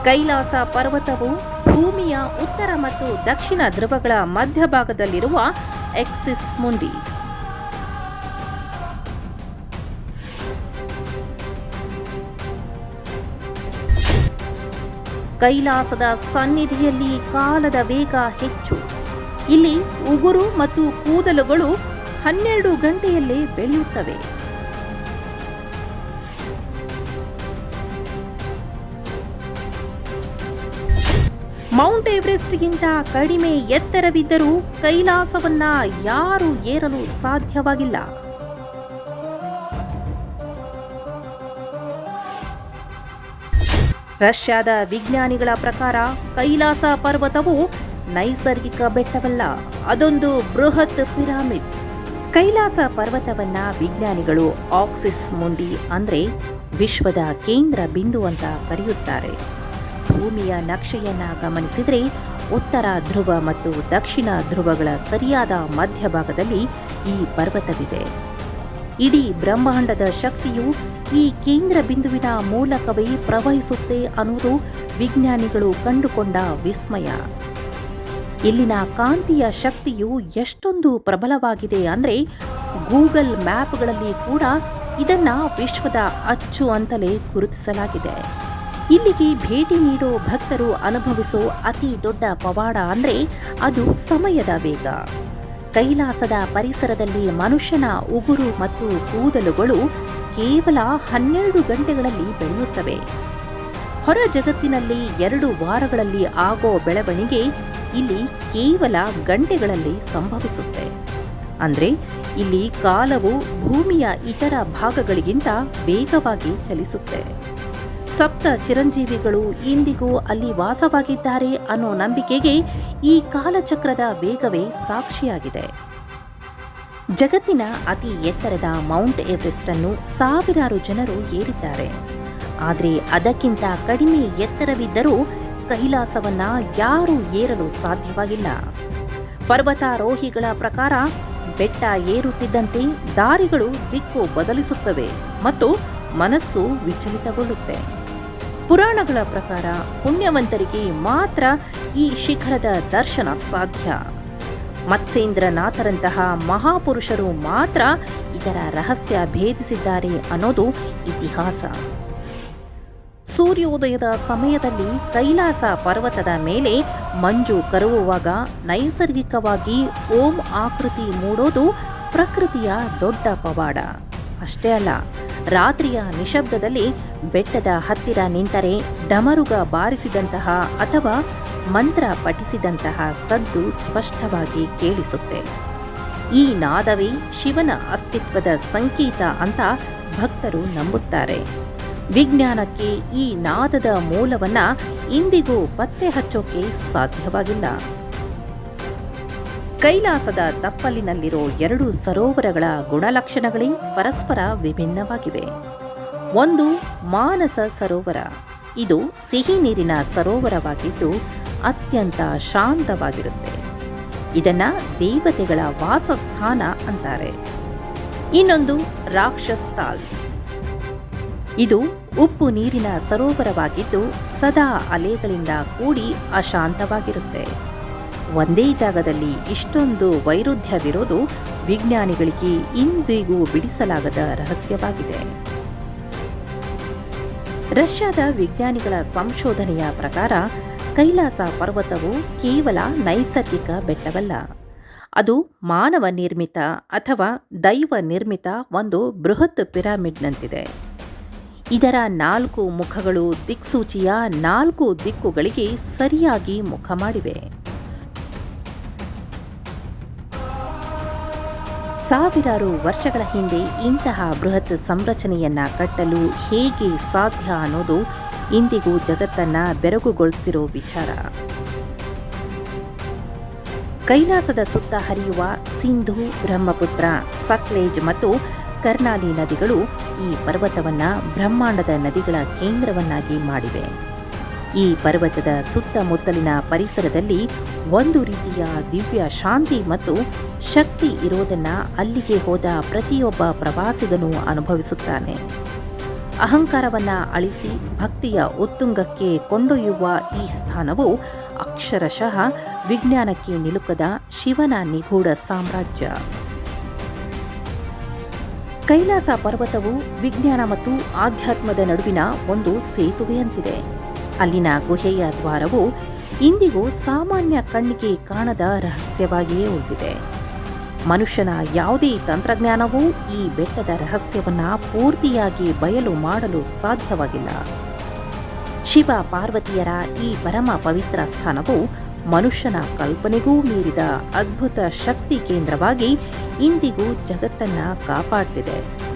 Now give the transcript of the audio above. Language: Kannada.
ಕೈಲಾಸ ಪರ್ವತವು ಭೂಮಿಯ ಉತ್ತರ ಮತ್ತು ದಕ್ಷಿಣ ಧ್ರುವಗಳ ಮಧ್ಯಭಾಗದಲ್ಲಿರುವ ಎಕ್ಸಿಸ್ ಮುಂಡಿ. ಕೈಲಾಸದ ಸನ್ನಿಧಿಯಲ್ಲಿ ಕಾಲದ ವೇಗ ಹೆಚ್ಚು. ಇಲ್ಲಿ ಉಗುರು ಮತ್ತು ಕೂದಲುಗಳು 12 ಗಂಟೆಯಲ್ಲೇ ಬೆಳೆಯುತ್ತವೆ. ಮೌಂಟ್ ಎವರೆಸ್ಟ್ಗಿಂತ ಕಡಿಮೆ ಎತ್ತರವಿದ್ದರೂ ಕೈಲಾಸವನ್ನ ಯಾರೂ ಏರಲು ಸಾಧ್ಯವಾಗಿಲ್ಲ. ರಷ್ಯಾದ ವಿಜ್ಞಾನಿಗಳ ಪ್ರಕಾರ ಕೈಲಾಸ ಪರ್ವತವು ನೈಸರ್ಗಿಕ ಬೆಟ್ಟವಲ್ಲ, ಅದೊಂದು ಬೃಹತ್ ಪಿರಮಿಡ್. ಕೈಲಾಸ ಪರ್ವತವನ್ನ ವಿಜ್ಞಾನಿಗಳು ಆಕ್ಸಿಸ್ ಮುಂಡಿ ಅಂದ್ರೆ ವಿಶ್ವದ ಕೇಂದ್ರ ಬಿಂದು ಅಂತ ಕರೆಯುತ್ತಾರೆ. ಭೂಮಿಯ ನಕ್ಷೆಯನ್ನ ಗಮನಿಸಿದರೆ ಉತ್ತರ ಧ್ರುವ ಮತ್ತು ದಕ್ಷಿಣ ಧ್ರುವಗಳ ಸರಿಯಾದ ಮಧ್ಯಭಾಗದಲ್ಲಿ ಈ ಪರ್ವತವಿದೆ. ಇಡೀ ಬ್ರಹ್ಮಾಂಡದ ಶಕ್ತಿಯು ಈ ಕೇಂದ್ರ ಬಿಂದುವಿನ ಮೂಲಕವೇ ಪ್ರವಹಿಸುತ್ತೆ ಅನ್ನುವುದು ವಿಜ್ಞಾನಿಗಳು ಕಂಡುಕೊಂಡ ವಿಸ್ಮಯ. ಇಲ್ಲಿನ ಕಾಂತೀಯ ಶಕ್ತಿಯು ಎಷ್ಟೊಂದು ಪ್ರಬಲವಾಗಿದೆ ಅಂದರೆ ಗೂಗಲ್ ಮ್ಯಾಪ್ಗಳಲ್ಲಿ ಕೂಡ ಇದನ್ನ ವಿಶ್ವದ ಅಚ್ಚು ಅಂತಲೇ ಗುರುತಿಸಲಾಗಿದೆ. ಇಲ್ಲಿಗೆ ಭೇಟಿ ನೀಡೋ ಭಕ್ತರು ಅನುಭವಿಸೋ ಅತಿ ದೊಡ್ಡ ಪವಾಡ ಅಂದರೆ ಅದು ಸಮಯದ ವೇಗ. ಕೈಲಾಸದ ಪರಿಸರದಲ್ಲಿ ಮನುಷ್ಯನ ಉಗುರು ಮತ್ತು ಕೂದಲುಗಳು ಕೇವಲ 12 ಗಂಟೆಗಳಲ್ಲಿ ಬೆಳೆಯುತ್ತವೆ. ಹೊರ ಜಗತ್ತಿನಲ್ಲಿ 2 ವಾರಗಳಲ್ಲಿ ಆಗೋ ಬೆಳವಣಿಗೆ ಇಲ್ಲಿ ಕೇವಲ ಗಂಟೆಗಳಲ್ಲಿ ಸಂಭವಿಸುತ್ತೆ. ಅಂದರೆ ಇಲ್ಲಿ ಕಾಲವು ಭೂಮಿಯ ಇತರ ಭಾಗಗಳಿಗಿಂತ ವೇಗವಾಗಿ ಚಲಿಸುತ್ತೆ. ಸಪ್ತ ಚಿರಂಜೀವಿಗಳು ಇಂದಿಗೂ ಅಲ್ಲಿ ವಾಸವಾಗಿದ್ದಾರೆ ಅನ್ನೋ ನಂಬಿಕೆಗೆ ಈ ಕಾಲಚಕ್ರದ ವೇಗವೇ ಸಾಕ್ಷಿಯಾಗಿದೆ. ಜಗತ್ತಿನ ಅತಿ ಎತ್ತರದ ಮೌಂಟ್ ಎವರೆಸ್ಟ್ ಅನ್ನು ಸಾವಿರಾರು ಜನರು ಏರಿದ್ದಾರೆ. ಆದರೆ ಅದಕ್ಕಿಂತ ಕಡಿಮೆ ಎತ್ತರವಿದ್ದರೂ ಕೈಲಾಸವನ್ನ ಯಾರೂ ಏರಲು ಸಾಧ್ಯವಾಗಿಲ್ಲ. ಪರ್ವತಾರೋಹಿಗಳ ಪ್ರಕಾರ ಬೆಟ್ಟ ಏರುತ್ತಿದ್ದಂತೆ ದಾರಿಗಳು ದಿಕ್ಕು ಬದಲಿಸುತ್ತವೆ ಮತ್ತು ಮನಸ್ಸು ವಿಚಲಿತಗೊಳ್ಳುತ್ತೆ. ಪುರಾಣಗಳ ಪ್ರಕಾರ ಪುಣ್ಯವಂತರಿಗೆ ಮಾತ್ರ ಈ ಶಿಖರದ ದರ್ಶನ ಸಾಧ್ಯ. ಮತ್ಸ್ಯೇಂದ್ರನಾಥರಂತಹ ಮಹಾಪುರುಷರು ಮಾತ್ರ ಇದರ ರಹಸ್ಯ ಭೇದಿಸಿದ್ದಾರೆ ಅನ್ನೋದು ಇತಿಹಾಸ. ಸೂರ್ಯೋದಯದ ಸಮಯದಲ್ಲಿ ಕೈಲಾಸ ಪರ್ವತದ ಮೇಲೆ ಮಂಜು ಕರಗುವಾಗ ನೈಸರ್ಗಿಕವಾಗಿ ಓಂ ಆಕೃತಿ ಮೂಡೋದು ಪ್ರಕೃತಿಯ ದೊಡ್ಡ ಪವಾಡ. ಅಷ್ಟೇ ಅಲ್ಲ, ರಾತ್ರಿಯ ನಿಶಬ್ದದಲ್ಲಿ ಬೆಟ್ಟದ ಹತ್ತಿರ ನಿಂತರೆ ಡಮರುಗ ಬಾರಿಸಿದಂತಹ ಅಥವಾ ಮಂತ್ರ ಪಠಿಸಿದಂತಹ ಸದ್ದು ಸ್ಪಷ್ಟವಾಗಿ ಕೇಳಿಸುತ್ತೆ. ಈ ನಾದವೇ ಶಿವನ ಅಸ್ತಿತ್ವದ ಸಂಕೇತ ಅಂತ ಭಕ್ತರು ನಂಬುತ್ತಾರೆ. ವಿಜ್ಞಾನಕ್ಕೆ ಈ ನಾದದ ಮೂಲವನ್ನ ಇಂದಿಗೂ ಪತ್ತೆ ಹಚ್ಚೋಕೆ ಸಾಧ್ಯವಾಗಿಲ್ಲ. ಕೈಲಾಸದ ತಪ್ಪಲಿನಲ್ಲಿರೋ 2 ಸರೋವರಗಳ ಗುಣಲಕ್ಷಣಗಳೇ ಪರಸ್ಪರ ವಿಭಿನ್ನವಾಗಿವೆ. ಒಂದು ಮಾನಸ ಸರೋವರ. ಇದು ಸಿಹಿ ನೀರಿನ ಸರೋವರವಾಗಿದ್ದು ಅತ್ಯಂತ ಶಾಂತವಾಗಿರುತ್ತೆ. ಇದನ್ನ ದೇವತೆಗಳ ವಾಸಸ್ಥಾನ ಅಂತಾರೆ. ಇನ್ನೊಂದು ರಾಕ್ಷಸ್ಥಾಲ್. ಇದು ಉಪ್ಪು ನೀರಿನ ಸರೋವರವಾಗಿದ್ದು ಸದಾ ಅಲೆಗಳಿಂದ ಕೂಡಿ ಅಶಾಂತವಾಗಿರುತ್ತೆ. ಒಂದೇ ಜಾಗದಲ್ಲಿ ಇಷ್ಟೊಂದು ವೈರುಧ್ಯವಿರೋದು ವಿಜ್ಞಾನಿಗಳಿಗೆ ಇಂದಿಗೂ ಬಿಡಿಸಲಾಗದ ರಹಸ್ಯವಾಗಿದೆ. ರಷ್ಯಾದ ವಿಜ್ಞಾನಿಗಳ ಸಂಶೋಧನೆಯ ಪ್ರಕಾರ ಕೈಲಾಸ ಪರ್ವತವು ಕೇವಲ ನೈಸರ್ಗಿಕ ಬೆಟ್ಟವಲ್ಲ, ಅದು ಮಾನವ ನಿರ್ಮಿತ ಅಥವಾ ದೈವ ನಿರ್ಮಿತ ಒಂದು ಬೃಹತ್ ಪಿರಮಿಡ್ನಂತಿದೆ. ಇದರ 4 ಮುಖಗಳು ದಿಕ್ಸೂಚಿಯ 4 ದಿಕ್ಕುಗಳಿಗೆ ಸರಿಯಾಗಿ ಮುಖ ಮಾಡಿವೆ. ಸಾವಿರಾರು ವರ್ಷಗಳ ಹಿಂದೆ ಇಂತಹ ಬೃಹತ್ ಸಂರಚನೆಯನ್ನ ಕಟ್ಟಲು ಹೇಗೆ ಸಾಧ್ಯ ಅನ್ನೋದು ಇಂದಿಗೂ ಜಗತ್ತನ್ನ ಬೆರಗುಗೊಳಿಸಿರೋ ವಿಚಾರ. ಕೈಲಾಸದ ಸುತ್ತ ಹರಿಯುವ ಸಿಂಧೂ, ಬ್ರಹ್ಮಪುತ್ರ, ಸಟ್ಲೇಜ್ ಮತ್ತು ಕರ್ನಾಲಿ ನದಿಗಳು ಈ ಪರ್ವತವನ್ನ ಬ್ರಹ್ಮಾಂಡದ ನದಿಗಳ ಕೇಂದ್ರವನ್ನಾಗಿ ಮಾಡಿವೆ. ಈ ಪರ್ವತದ ಸುತ್ತಮುತ್ತಲಿನ ಪರಿಸರದಲ್ಲಿ ಒಂದು ರೀತಿಯ ದಿವ್ಯ ಶಾಂತಿ ಮತ್ತು ಶಕ್ತಿ ಇರೋದನ್ನ ಅಲ್ಲಿಗೆ ಹೋದ ಪ್ರತಿಯೊಬ್ಬ ಪ್ರವಾಸಿಗನೂ ಅನುಭವಿಸುತ್ತಾನೆ. ಅಹಂಕಾರವನ್ನು ಅಳಿಸಿ ಭಕ್ತಿಯ ಉತ್ತುಂಗಕ್ಕೆ ಕೊಂಡೊಯ್ಯುವ ಈ ಸ್ಥಾನವು ಅಕ್ಷರಶಃ ವಿಜ್ಞಾನಕ್ಕೆ ನಿಲುಕದ ಶಿವನ ನಿಗೂಢ ಸಾಮ್ರಾಜ್ಯ. ಕೈಲಾಸ ಪರ್ವತವು ವಿಜ್ಞಾನ ಮತ್ತು ಆಧ್ಯಾತ್ಮದ ನಡುವಿನ ಒಂದು ಸೇತುವೆಯಂತಿದೆ. ಅಲ್ಲಿನ ಗುಹೆಯ ದ್ವಾರವು ಇಂದಿಗೂ ಸಾಮಾನ್ಯ ಕಣ್ಣಿಗೆ ಕಾಣದ ರಹಸ್ಯವಾಗಿಯೇ ಉಳಿದಿದೆ. ಮನುಷ್ಯನ ಯಾವುದೇ ತಂತ್ರಜ್ಞಾನವೂ ಈ ಬೆಟ್ಟದ ರಹಸ್ಯವನ್ನು ಪೂರ್ತಿಯಾಗಿ ಬಯಲು ಮಾಡಲು ಸಾಧ್ಯವಾಗಿಲ್ಲ. ಶಿವ ಪಾರ್ವತಿಯರ ಈ ಪರಮ ಪವಿತ್ರ ಸ್ಥಾನವು ಮನುಷ್ಯನ ಕಲ್ಪನೆಗೂ ಮೀರಿದ ಅದ್ಭುತ ಶಕ್ತಿ ಕೇಂದ್ರವಾಗಿ ಇಂದಿಗೂ ಜಗತ್ತನ್ನು ಕಾಪಾಡ್ತಿದೆ.